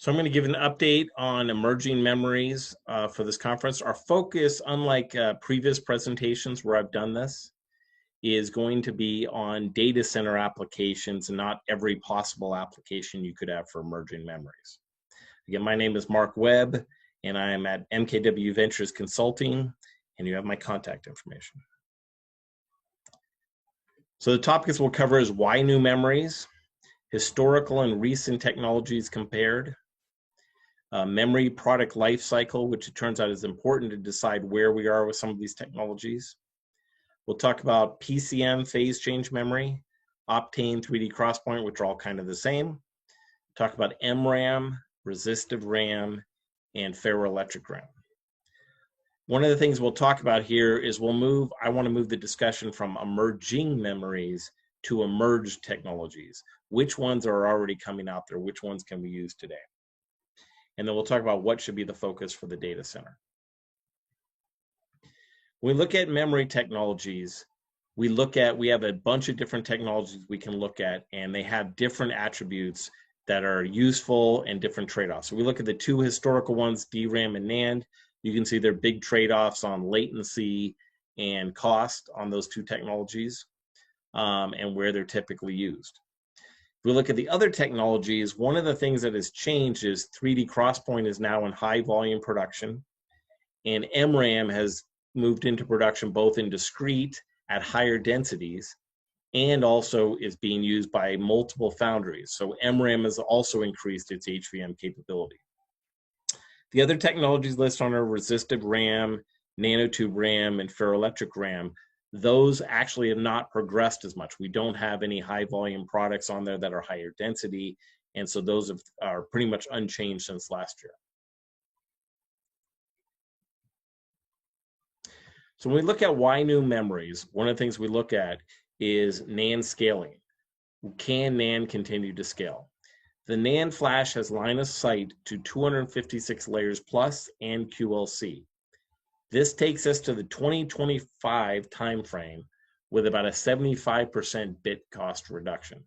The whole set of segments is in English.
So I'm going to give an update on emerging memories for this conference. Our focus, unlike previous presentations where I've done this, is going to be on data center applications and not every possible application you could have for emerging memories. Again, my name is Mark Webb, and I am at MKW Ventures Consulting, and you have my contact information. So the topics we'll cover is why new memories, historical and recent technologies compared, memory product life cycle, which it turns out is important to decide where we are with some of these technologies. We'll talk about PCM phase change memory, Optane 3D Crosspoint, which are all kind of the same. Talk about MRAM, resistive RAM, and ferroelectric RAM. One of the things we'll talk about here is I want to move the discussion from emerging memories to emerged technologies. Which ones are already coming out there? Which ones can we use today? And then we'll talk about what should be the focus for the data center. When we look at memory technologies, we have a bunch of different technologies we can look at, and they have different attributes that are useful and different trade-offs. So we look at the two historical ones, DRAM and NAND. You can see there are big trade-offs on latency and cost on those two technologies and where they're typically used. If we look at the other technologies, one of the things that has changed is 3D Crosspoint is now in high volume production, and MRAM has moved into production both in discrete at higher densities and also is being used by multiple foundries. So MRAM has also increased its HVM capability. The other technologies listed on are resistive RAM, nanotube RAM, and ferroelectric RAM. Those actually have not progressed as much. We don't have any high volume products on there that are higher density, and so those are pretty much unchanged since last year. So when we look at why new memories, one of the things we look at is NAND scaling. Can NAND continue to scale? The NAND flash has line of sight to 256 layers plus and QLC. This takes us to the 2025 timeframe with about a 75% bit cost reduction.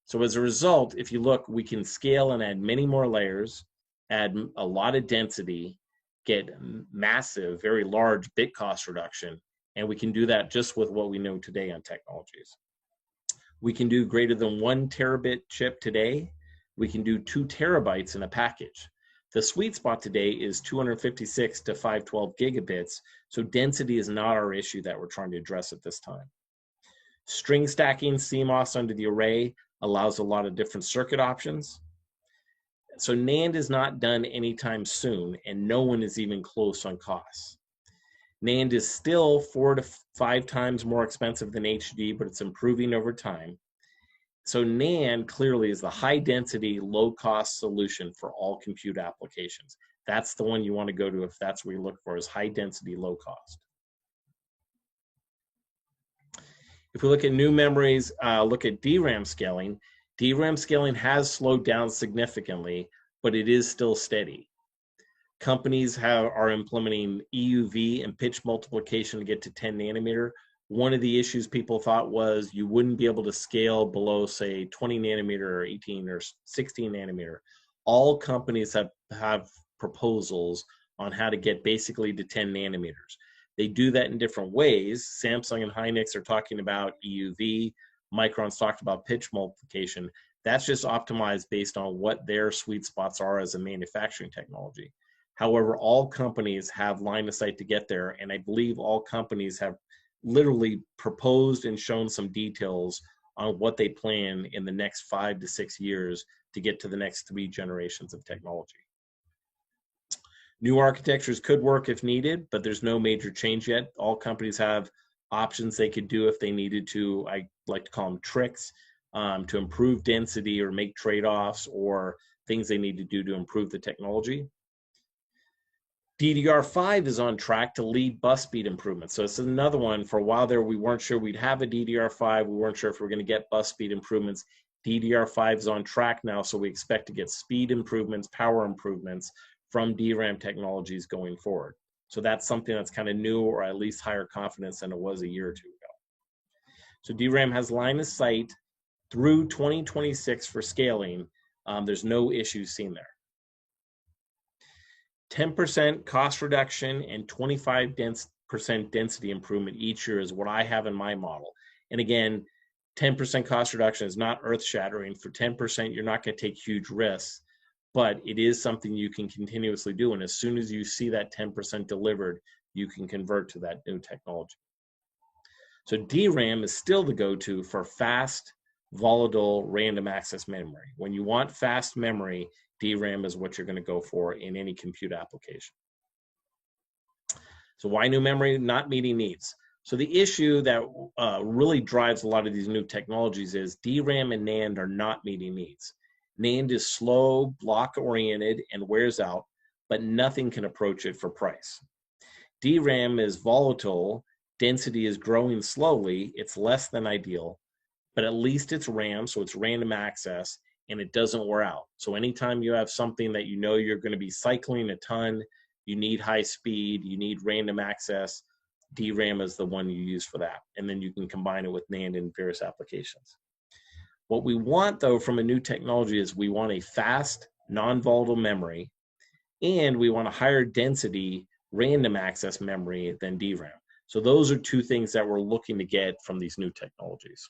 So as a result, if you look, we can scale and add many more layers, add a lot of density, get massive, very large bit cost reduction, and we can do that just with what we know today on technologies. We can do greater than 1 terabit chip today. We can do 2 terabytes in a package. The sweet spot today is 256 to 512 gigabits, so density is not our issue that we're trying to address at this time. String stacking CMOS under the array allows a lot of different circuit options. So NAND is not done anytime soon, and no one is even close on costs. NAND is still 4 to 5 times more expensive than HD, but it's improving over time. So NAND clearly is the high density, low cost solution for all compute applications. That's the one you want to go to if that's what you look for, is high density, low cost. If we look at new memories, look at DRAM scaling. DRAM scaling has slowed down significantly, but it is still steady. Companies are implementing EUV and pitch multiplication to get to 10 nanometer. One of the issues people thought was you wouldn't be able to scale below, say, 20 nanometer or 18 or 16 nanometer. All companies have proposals on how to get basically to 10 nanometers. They do that in different ways. Samsung and Hynix are talking about EUV. Micron's talked about pitch multiplication. That's just optimized based on what their sweet spots are as a manufacturing technology. However, all companies have line of sight to get there, and I believe all companies have literally proposed and shown some details on what they plan in the next 5 to 6 years to get to the next 3 generations of technology. New architectures could work if needed, but there's no major change yet. All companies have options they could do if they needed to. I like to call them tricks to improve density or make trade-offs or things they need to do to improve the technology. DDR5 is on track to lead bus speed improvements. So it's another one. For a while there, we weren't sure we'd have a DDR5. We weren't sure if we were going to get bus speed improvements. DDR5 is on track now, so we expect to get speed improvements, power improvements from DRAM technologies going forward. So that's something that's kind of new, or at least higher confidence than it was a year or two ago. So DRAM has line of sight through 2026 for scaling. There's no issues seen there. 10% cost reduction and 25% density improvement each year is what I have in my model. And again, 10% cost reduction is not earth-shattering. For 10%, you're not going to take huge risks, but it is something you can continuously do. And as soon as you see that 10% delivered, you can convert to that new technology. So DRAM is still the go-to for fast, volatile, random access memory. When you want fast memory, DRAM is what you're going to go for in any compute application. So why new memory? Not meeting needs. So the issue that really drives a lot of these new technologies is DRAM and NAND are not meeting needs. NAND is slow, block-oriented, and wears out, but nothing can approach it for price. DRAM is volatile, density is growing slowly, it's less than ideal, but at least it's RAM, so it's random access, and it doesn't wear out. So anytime you have something that you know you're going to be cycling a ton, you need high speed, you need random access, DRAM is the one you use for that. And then you can combine it with NAND in various applications. What we want, though, from a new technology is we want a fast, non-volatile memory, and we want a higher density random access memory than DRAM. So those are two things that we're looking to get from these new technologies.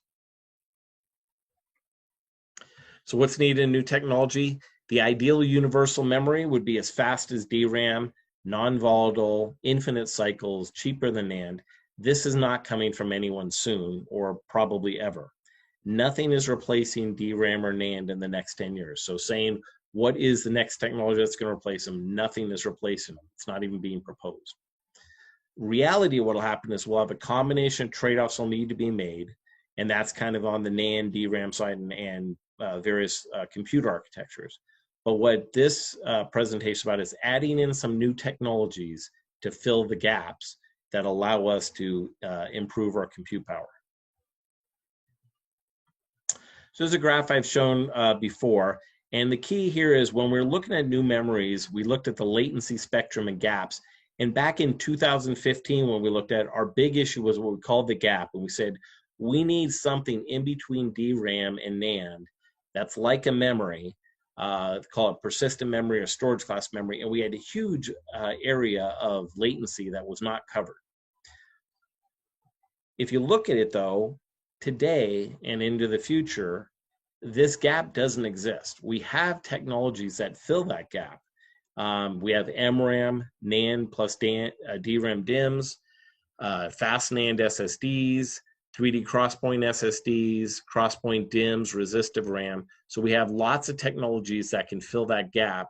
So what's needed in new technology? The ideal universal memory would be as fast as DRAM, non-volatile, infinite cycles, cheaper than NAND. This is not coming from anyone soon or probably ever. Nothing is replacing DRAM or NAND in the next 10 years. So saying, what is the next technology that's going to replace them? Nothing is replacing them. It's not even being proposed. Reality, what will happen is we'll have a combination of trade-offs will need to be made, and that's kind of on the NAND, DRAM side and various compute architectures. But what this presentation is about is adding in some new technologies to fill the gaps that allow us to improve our compute power. So there's a graph I've shown before, and the key here is when we're looking at new memories, we looked at the latency spectrum and gaps. And back in 2015, when we looked at our big issue was what we called the gap, and we said we need something in between DRAM and NAND that's like a memory, call it persistent memory or storage class memory, and we had a huge area of latency that was not covered. If you look at it though, today and into the future, this gap doesn't exist. We have technologies that fill that gap. We have MRAM, NAND plus DRAM DIMMs, fast NAND SSDs, 3D crosspoint SSDs, crosspoint DIMMs, resistive RAM. So we have lots of technologies that can fill that gap.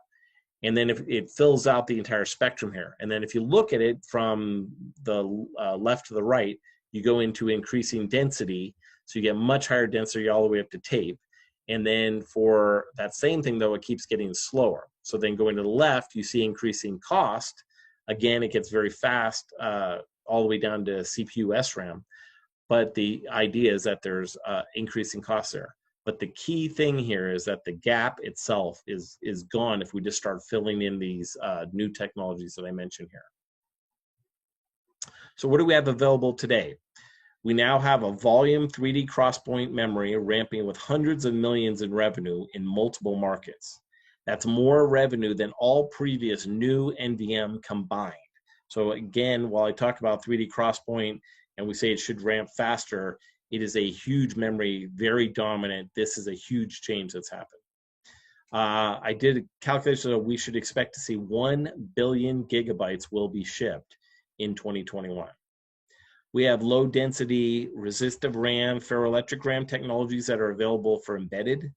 And then if it fills out the entire spectrum here. And then if you look at it from the left to the right, you go into increasing density. So you get much higher density all the way up to tape. And then for that same thing, though, it keeps getting slower. So then going to the left, you see increasing cost. Again, it gets very fast all the way down to CPU SRAM. But the idea is that there's increasing costs there. But the key thing here is that the gap itself is gone if we just start filling in these new technologies that I mentioned here. So what do we have available today? We now have a volume 3D crosspoint memory ramping with hundreds of millions in revenue in multiple markets. That's more revenue than all previous new NVM combined. So again, while I talk about 3D crosspoint and we say it should ramp faster, it is a huge memory, very dominant. This is a huge change that's happened. I did a calculation that we should expect to see 1 billion gigabytes will be shipped in 2021. We have low density resistive RAM, ferroelectric RAM technologies that are available for embedded.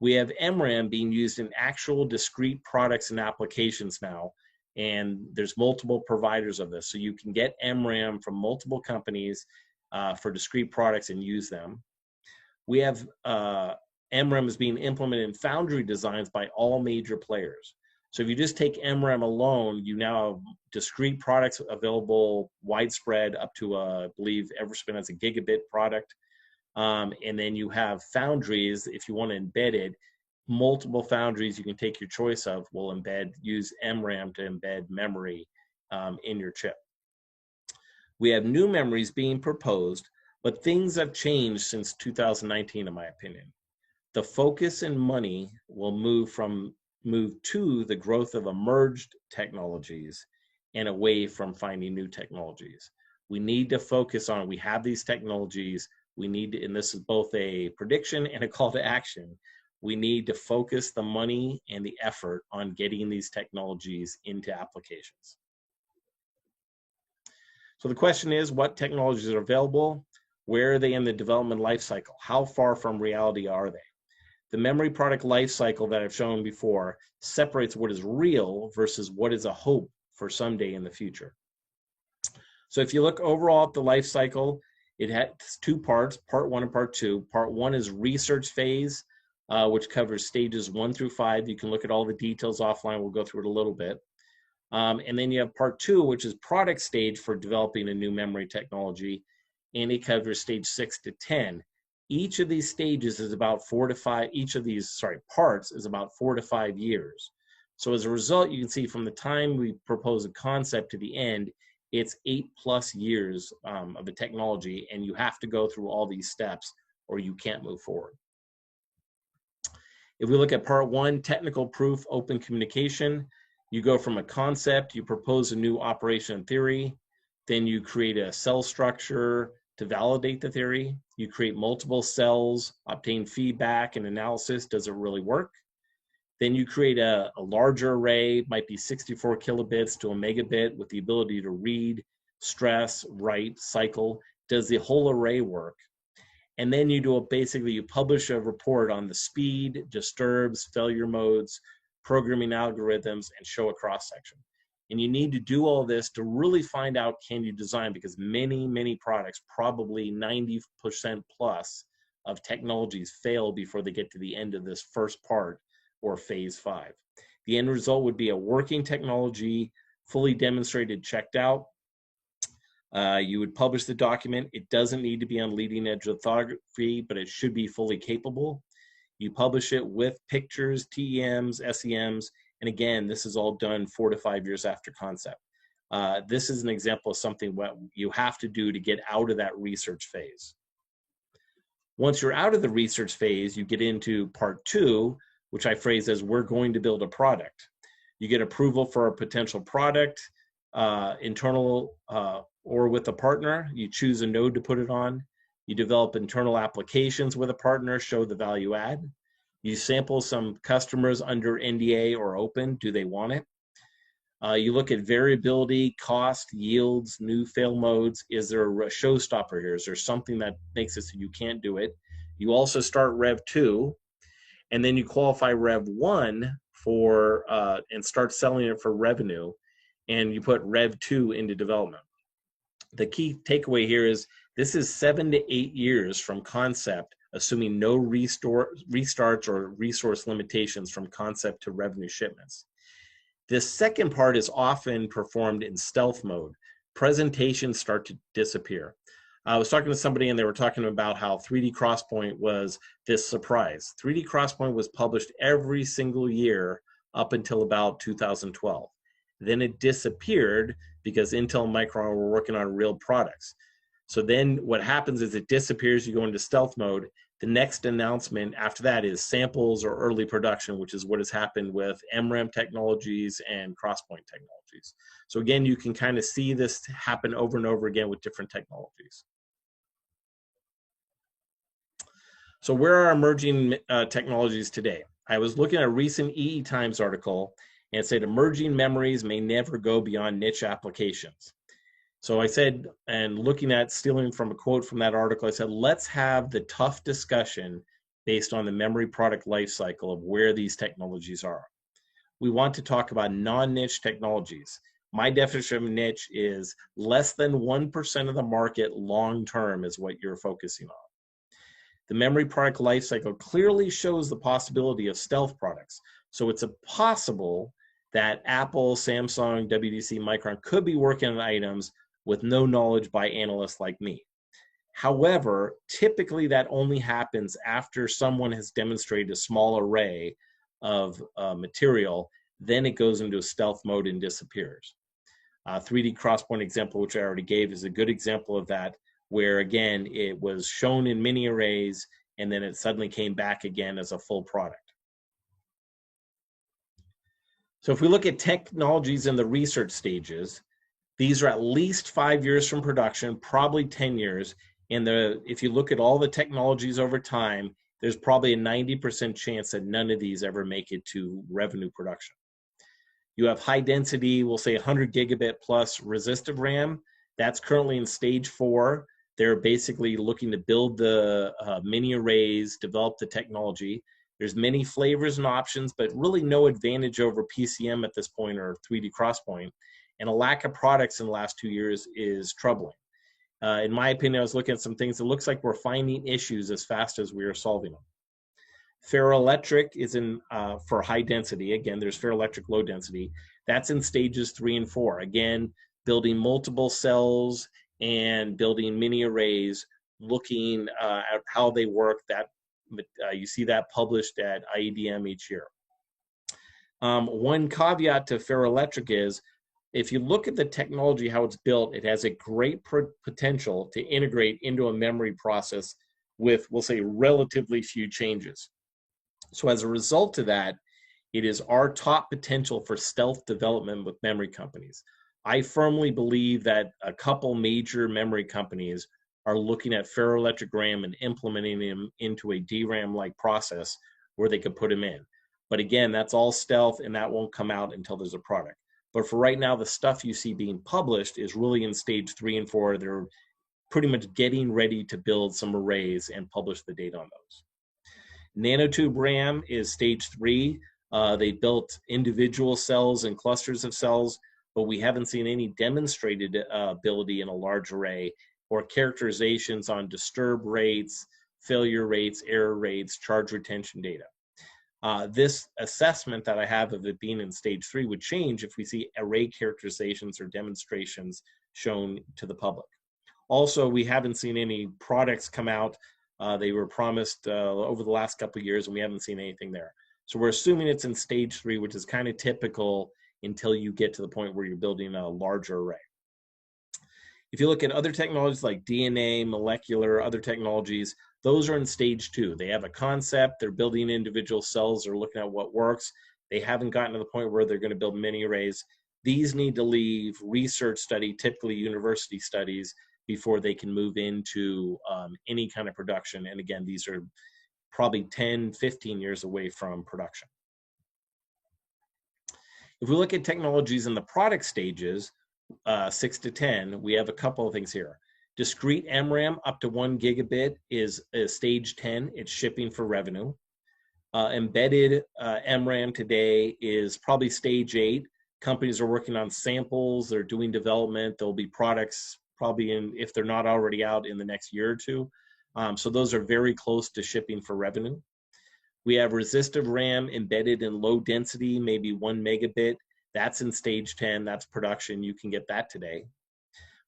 We have MRAM being used in actual discrete products and applications now, and there's multiple providers of this. So you can get MRAM from multiple companies for discrete products and use them. We have MRAM is being implemented in foundry designs by all major players. So if you just take MRAM alone, you now have discrete products available widespread up to, I believe, Everspin has a gigabit product. And then you have foundries, if you want to embed it, multiple foundries you can take your choice of will use MRAM to embed memory in your chip. We have new memories being proposed, but things have changed since 2019, in my opinion. The focus and money will move from move to the growth of emerged technologies and away from finding new technologies. We need to focus on, we have these technologies, we need to, and this is both a prediction and a call to action, we need to focus the money and the effort on getting these technologies into applications. So the question is, what technologies are available? Where are they in the development life cycle? How far from reality are they? The memory product life cycle that I've shown before separates what is real versus what is a hope for someday in the future. So if you look overall at the life cycle, it has two parts, part 1 and part 2. Part 1 is research phase, which covers stages 1 through 5. You can look at all the details offline. We'll go through it a little bit. And then you have part 2, which is product stage for developing a new memory technology, and it covers stage 6 to 10. Each of these stages is about 4 to 5, parts is about 4 to 5 years. So as a result, you can see from the time we propose a concept to the end, it's 8+ years of a technology, and you have to go through all these steps or you can't move forward. If we look at part 1, technical proof, open communication, you go from a concept, you propose a new operation theory, then you create a cell structure to validate the theory, you create multiple cells, obtain feedback and analysis, does it really work? Then you create a larger array, might be 64 kilobits to a megabit with the ability to read, stress, write, cycle. Does the whole array work? And then you do basically you publish a report on the speed, disturbs, failure modes, programming algorithms, and show a cross section. And you need to do all this to really find out, can you design, because many products, probably 90% plus of technologies fail before they get to the end of this first part or phase 5. The end result would be a working technology, fully demonstrated, checked out. You would publish the document. It doesn't need to be on leading edge lithography, but it should be fully capable. You publish it with pictures, TEMs, SEMs, and again, this is all done 4 to 5 years after concept. This is an example of something what you have to do to get out of that research phase. Once you're out of the research phase, you get into part 2, which I phrase as we're going to build a product. You get approval for a potential product, internal or with a partner. You choose a node to put it on. You develop internal applications with a partner, show the value add. You sample some customers under NDA or open. Do they want it? You look at variability, cost, yields, new fail modes. Is there a showstopper here? Is there something that makes it so you can't do it? You also start Rev 2, and then you qualify Rev 1 for and start selling it for revenue, and you put Rev 2 into development. The key takeaway here is this is 7 to 8 years from concept, assuming no restarts or resource limitations from concept to revenue shipments. This second part is often performed in stealth mode. Presentations start to disappear. I was talking to somebody and they were talking about how 3D Crosspoint was this surprise. 3D Crosspoint was published every single year up until about 2012. Then it disappeared because Intel and Micron were working on real products. So then what happens is it disappears, you go into stealth mode. The next announcement after that is samples or early production, which is what has happened with MRAM technologies and Crosspoint technologies. So again, you can kind of see this happen over and over again with different technologies. So where are emerging technologies today? I was looking at a recent EE Times article, and it said emerging memories may never go beyond niche applications. So I said, and looking at, stealing from a quote from that article, I said, let's have the tough discussion based on the memory product life cycle of where these technologies are. We want to talk about non-niche technologies. My definition of niche is less than 1% of the market long-term is what you're focusing on. The memory product life cycle clearly shows the possibility of stealth products. So it's possible that Apple, Samsung, WDC, Micron could be working on items with no knowledge by analysts like me. However, typically that only happens after someone has demonstrated a small array of material, then it goes into a stealth mode and disappears. 3D Crosspoint example, which I already gave, is a good example of that, where again, it was shown in mini arrays and then it suddenly came back again as a full product. So if we look at technologies in the research stages, these are at least 5 years from production, probably 10 years. And if you look at all the technologies over time, there's probably a 90% chance that none of these ever make it to revenue production. You have high density, we'll say 100 gigabit plus resistive RAM. That's currently in stage 4. They're basically looking to build the mini arrays, develop the technology. There's many flavors and options, but really no advantage over PCM at this point or 3D XPoint. And a lack of products in the last 2 years is troubling. In my opinion, I was looking at some things. It looks like we're finding issues as fast as we are solving them. Ferroelectric is in for high density. Again, there's ferroelectric low density. That's in stages 3 and 4. Again, building multiple cells and building mini arrays, looking at how they work. That you see that published at IEDM each year. One caveat to ferroelectric is, if you look at the technology, how it's built, it has a great potential to integrate into a memory process with, we'll say, relatively few changes. So as a result of that, it is our top potential for stealth development with memory companies. I firmly believe that a couple major memory companies are looking at ferroelectric RAM and implementing them into a DRAM-like process where they could put them in. But again, that's all stealth, and that won't come out until there's a product. But for right now, the stuff you see being published is really in stage 3 and 4. They're pretty much getting ready to build some arrays and publish the data on those. Nanotube RAM is stage 3. They built individual cells and clusters of cells, but we haven't seen any demonstrated ability in a large array or characterizations on disturb rates, failure rates, error rates, charge retention data. This assessment that I have of it being in stage 3 would change if we see array characterizations or demonstrations shown to the public. Also, we haven't seen any products come out. They were promised over the last couple of years, and we haven't seen anything there. So we're assuming it's in stage 3, which is kind of typical until you get to the point where you're building a larger array. If you look at other technologies like DNA, molecular, other technologies, those are in stage 2. They have a concept, they're building individual cells, they're looking at what works. They haven't gotten to the point where they're going to build mini arrays. These need to leave research study, typically university studies, before they can move into any kind of production. And again, these are probably 10, 15 years away from production. If we look at technologies in the product stages, 6 to 10, we have a couple of things here. Discrete MRAM up to 1 gigabit is stage 10. It's shipping for revenue. Embedded MRAM today is probably stage 8. Companies are working on samples. They're doing development. There'll be products probably if they're not already out, in the next year or two. So those are very close to shipping for revenue. We have resistive RAM embedded in low density, maybe 1 megabit. That's in stage 10. That's production. You can get that today.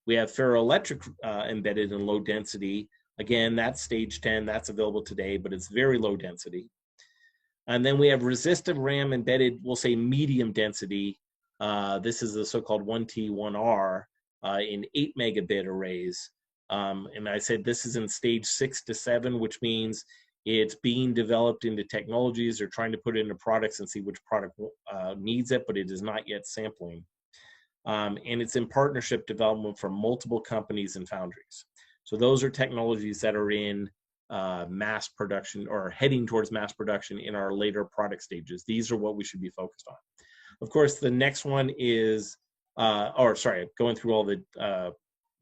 We have ferroelectric embedded in low density. Again, that's stage 10. That's available today, but it's very low density. And then we have resistive RAM embedded, we'll say medium density. This is the so-called 1T, 1R in 8 megabit arrays. And I said this is in stage 6 to 7, which means it's being developed into technologies. They're trying to put it into products and see which product needs it, but it is not yet sampling. And it's in partnership development for multiple companies and foundries. So those are technologies that are in mass production or heading towards mass production in our later product stages. These are what we should be focused on. Of course, the next one is, going through all the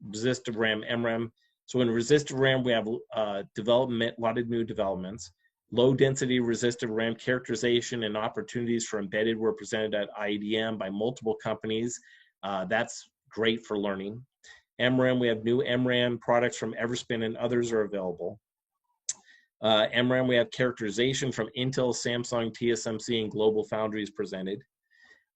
resistive RAM, MRAM. So in resistive RAM, we have development, a lot of new developments. Low density resistive RAM characterization and opportunities for embedded were presented at IEDM by multiple companies. That's great for learning. MRAM, we have new MRAM products from Everspin and others are available. MRAM, we have characterization from Intel, Samsung, TSMC, and Global Foundries presented.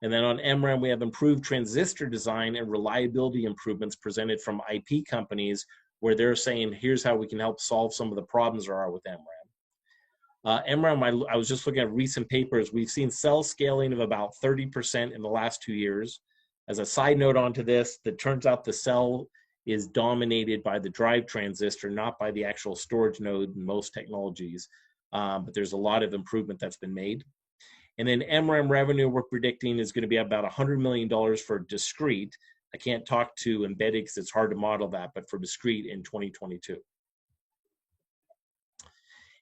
And then on MRAM, we have improved transistor design and reliability improvements presented from IP companies where they're saying, here's how we can help solve some of the problems there are with MRAM. MRAM, I was just looking at recent papers. We've seen cell scaling of about 30% in the last 2 years. As a side note onto this, it turns out the cell is dominated by the drive transistor, not by the actual storage node in most technologies. But there's a lot of improvement that's been made. And then MRAM revenue we're predicting is going to be about $100 million for discrete. I can't talk to embedded because it's hard to model that, but for discrete in 2022.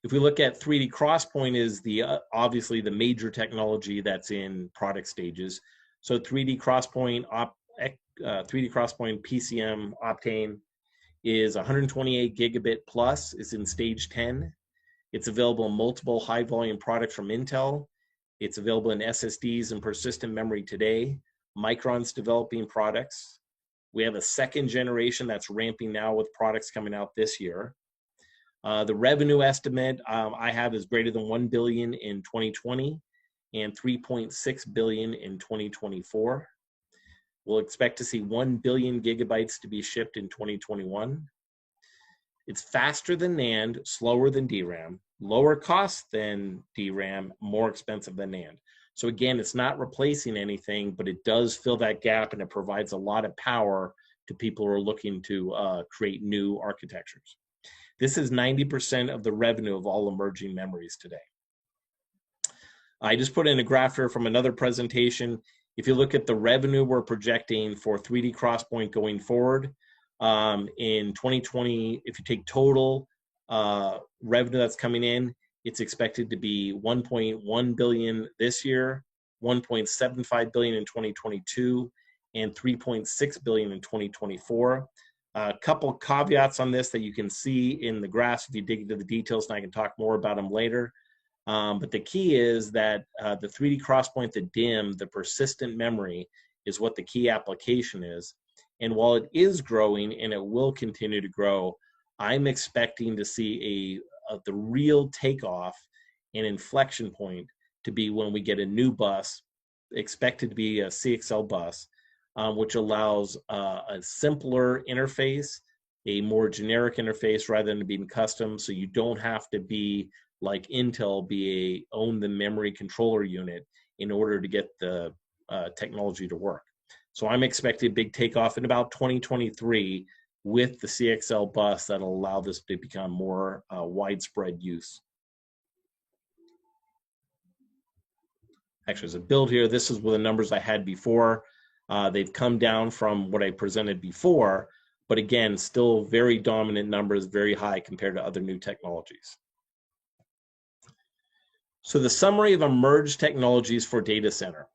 If we look at 3D XPoint is the obviously the major technology that's in product stages. So 3D XPoint, 3D XPoint PCM Optane is 128 gigabit plus. It's in stage 10. It's available in multiple high volume products from Intel. It's available in SSDs and persistent memory today. Micron's developing products. We have a second generation that's ramping now with products coming out this year. The revenue estimate I have is greater than 1 billion in 2020 and 3.6 billion in 2024. We'll expect to see 1 billion gigabytes to be shipped in 2021. It's faster than NAND, slower than DRAM, lower cost than DRAM, more expensive than NAND. So again, it's not replacing anything, but it does fill that gap and it provides a lot of power to people who are looking to create new architectures. This is 90% of the revenue of all emerging memories today. I just put in a graph here from another presentation. If you look at the revenue we're projecting for 3D XPoint going forward, in 2020, if you take total revenue that's coming in, it's expected to be 1.1 billion this year, 1.75 billion in 2022, and 3.6 billion in 2024. A couple caveats on this that you can see in the graphs if you dig into the details, and I can talk more about them later. But the key is that the 3D XPoint, the DIMM, the persistent memory is what the key application is. And while it is growing and it will continue to grow, I'm expecting to see the real takeoff and inflection point to be when we get a new bus, expected to be a CXL bus, which allows a simpler interface, a more generic interface rather than being custom. So you don't have to be like Intel, own the memory controller unit in order to get the technology to work. So I'm expecting a big takeoff in about 2023 with the CXL bus that'll allow this to become more widespread use. Actually, as a build here, this is the numbers I had before. They've come down from what I presented before, but again, still very dominant numbers, very high compared to other new technologies. So the summary of emerged technologies for data center.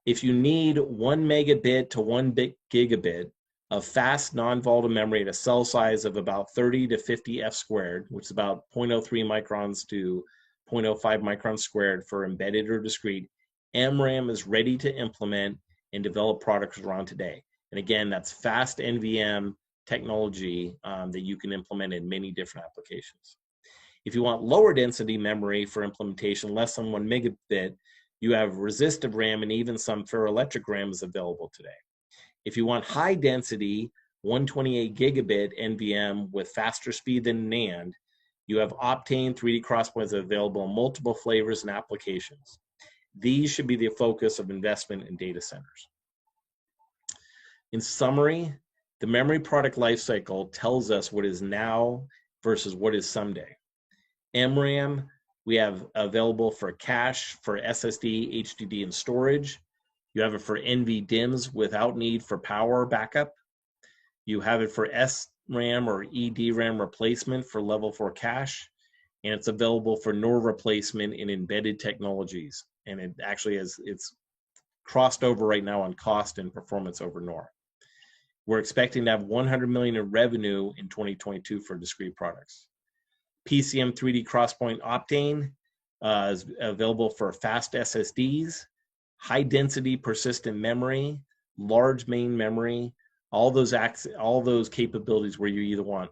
If you need 1 megabit to 1 gigabit of fast non-volatile memory at a cell size of about 30 to 50 F squared, which is about 0.03 microns to 0.05 microns squared for embedded or discrete, MRAM is ready to implement and develop products around today. And again, that's fast NVM technology that you can implement in many different applications. If you want lower density memory for implementation, less than 1 megabit, you have resistive RAM and even some ferroelectric RAM is available today. If you want high density, 128 gigabit NVM with faster speed than NAND, you have Optane 3D XPoint available in multiple flavors and applications. These should be the focus of investment in data centers. In summary, the memory product lifecycle tells us what is now versus what is someday. MRAM, we have available for cache, for SSD, HDD, and storage. You have it for NVDIMMs without need for power backup. You have it for SRAM or EDRAM replacement for level 4 cache. And it's available for NOR replacement in embedded technologies. And it actually it's crossed over right now on cost and performance over NOR. We're expecting to have 100 million in revenue in 2022 for discrete products. PCM 3D XPoint Optane is available for fast SSDs, high density persistent memory, large main memory, all those capabilities where you either want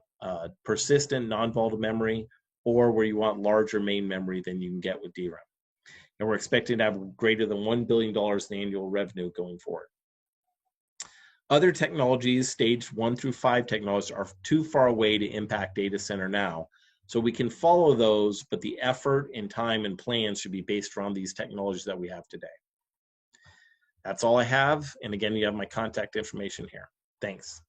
persistent non-volatile memory or where you want larger main memory than you can get with DRAM. And we're expecting to have greater than $1 billion in annual revenue going forward. Other technologies, stage 1 through 5 technologies, are too far away to impact data center now. So we can follow those, but the effort and time and plans should be based around these technologies that we have today. That's all I have. And again, you have my contact information here. Thanks.